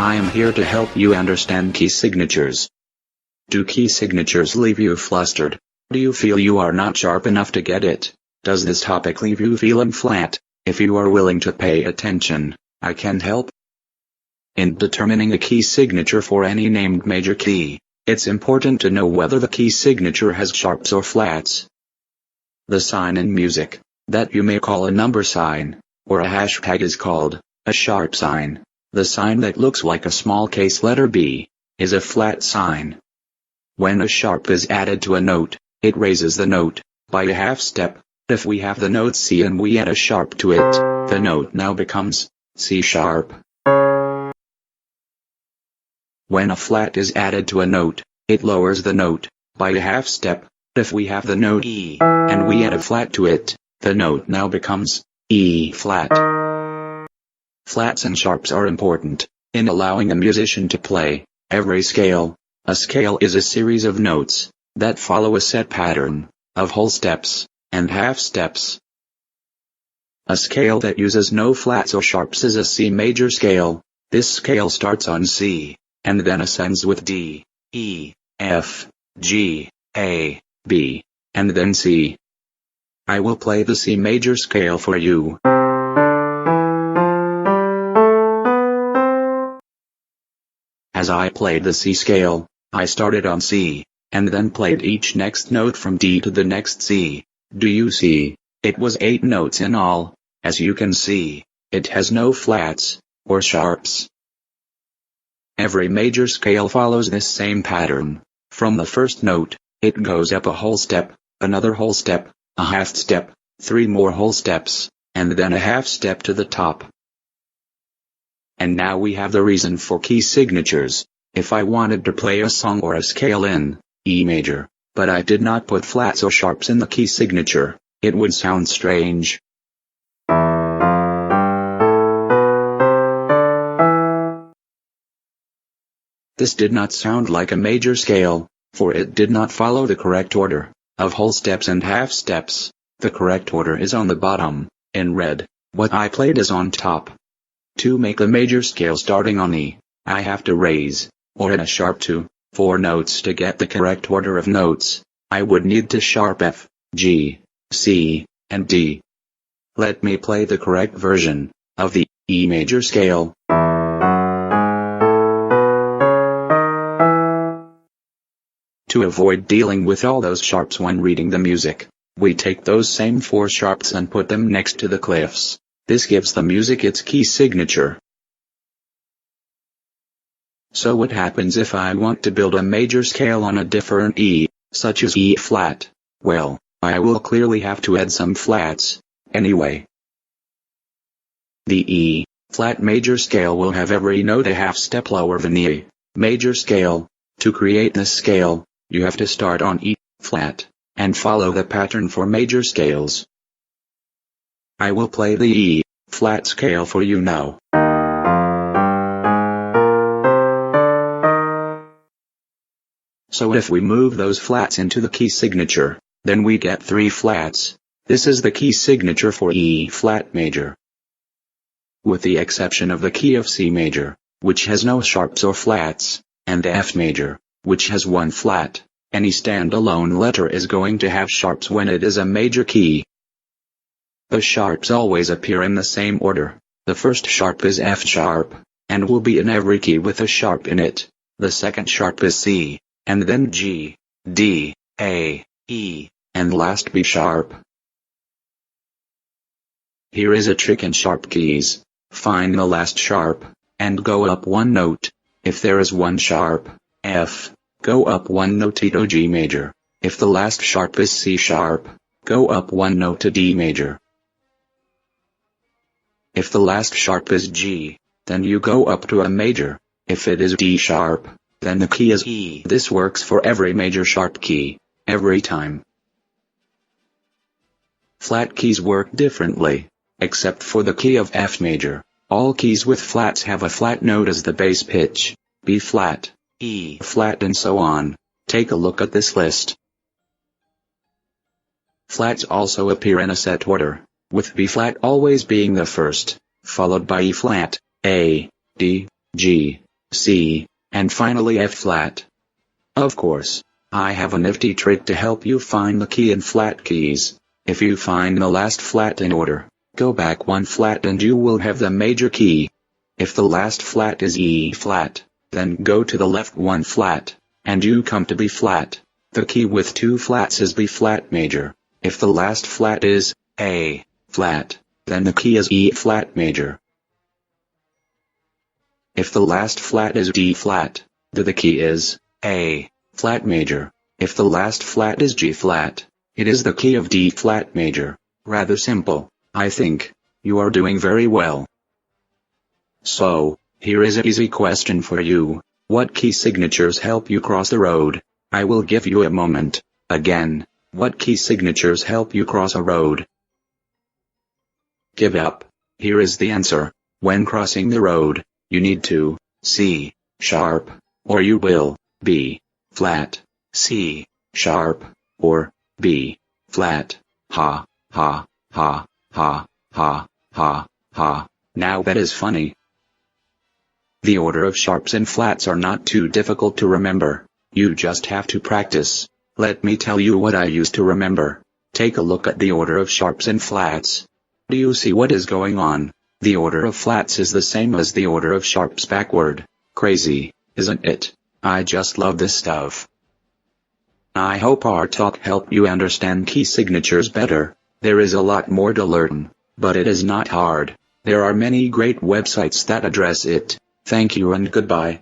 I am here to help you understand key signatures. Do key signatures leave you flustered? Do you feel you are not sharp enough to get it? Does this topic leave you feeling flat? If you are willing to pay attention, I can help. In determining a key signature for any named major key, it's important to know whether the key signature has sharps or flats. The sign in music, that you may call a number sign, or a hashtag, is called a sharp sign. The sign that looks like a small case letter B is a flat sign. When a sharp is added to a note, it raises the note by a half step. If we have the note C and we add a sharp to it, the note now becomes C sharp. When a flat is added to a note, it lowers the note by a half step. If we have the note E and we add a flat to it, the note now becomes E flat. Flats and sharps are important in allowing a musician to play every scale. A scale is a series of notes that follow a set pattern of whole steps and half steps. A scale that uses no flats or sharps is a C major scale. This scale starts on C and then ascends with D, E, F, G, A, B, and then C. I will play the C major scale for you. As I played the C scale, I started on C, and then played each next note from D to the next C. Do you see? It was 8 notes in all. As you can see, it has no flats or sharps. Every major scale follows this same pattern. From the first note, it goes up a whole step, another whole step, a half step, 3 more whole steps, and then a half step to the top. And now we have the reason for key signatures. If I wanted to play a song or a scale in E major, but I did not put flats or sharps in the key signature, it would sound strange. This did not sound like a major scale, for it did not follow the correct order of whole steps and half steps. The correct order is on the bottom, in red. What I played is on top. To make a major scale starting on E, I have to raise, or add a sharp to, 4 notes to get the correct order of notes. I would need to sharp F, G, C, and D. Let me play the correct version of the E major scale. To avoid dealing with all those sharps when reading the music, we take those same 4 sharps and put them next to the clefs. This gives the music its key signature. So what happens if I want to build a major scale on a different E, such as E flat? Well, I will clearly have to add some flats, anyway. The E flat major scale will have every note a half step lower than the E major scale. To create this scale, you have to start on E flat, and follow the pattern for major scales. I will play the E flat scale for you now. So if we move those flats into the key signature, then we get 3 flats. This is the key signature for E flat major. With the exception of the key of C major, which has no sharps or flats, and F major, which has 1 flat, any standalone letter is going to have sharps when it is a major key. The sharps always appear in the same order. The first sharp is F sharp, and will be in every key with a sharp in it. The second sharp is C, and then G, D, A, E, and last B sharp. Here is a trick in sharp keys. Find the last sharp, and go up 1 note. If there is 1 sharp, F, go up 1 note to G major. If the last sharp is C sharp, go up 1 note to D major. If the last sharp is G, then you go up to a major. If it is D sharp, then the key is E. This works for every major sharp key, every time. Flat keys work differently, except for the key of F major. All keys with flats have a flat note as the bass pitch, B flat, E flat, and so on. Take a look at this list. Flats also appear in a set order, with B flat always being the first, followed by E flat, A, D, G, C, and finally F flat. Of course, I have a nifty trick to help you find the key in flat keys. If you find the last flat in order, go back one flat and you will have the major key. If the last flat is E flat, then go to the left one flat, and you come to B flat. The key with two flats is B flat major. If the last flat is A flat, then the key is E flat major. If the last flat is D flat, then the key is A flat major. If the last flat is G flat, it is the key of D flat major. Rather simple, I think. You are doing very well. So, here is an easy question for you. What key signatures help you cross the road? I will give you a moment. Again, what key signatures help you cross a road? Give up. Here is the answer. When crossing the road, you need to C sharp, or you will B flat, C sharp, or B flat. Ha, ha, ha, ha, ha, ha, ha. Now that is funny. The order of sharps and flats are not too difficult to remember. You just have to practice. Let me tell you what I used to remember. Take a look at the order of sharps and flats. Do you see what is going on? The order of flats is the same as the order of sharps backward. Crazy, isn't it? I just love this stuff. I hope our talk helped you understand key signatures better. There is a lot more to learn, but it is not hard. There are many great websites that address it. Thank you and goodbye.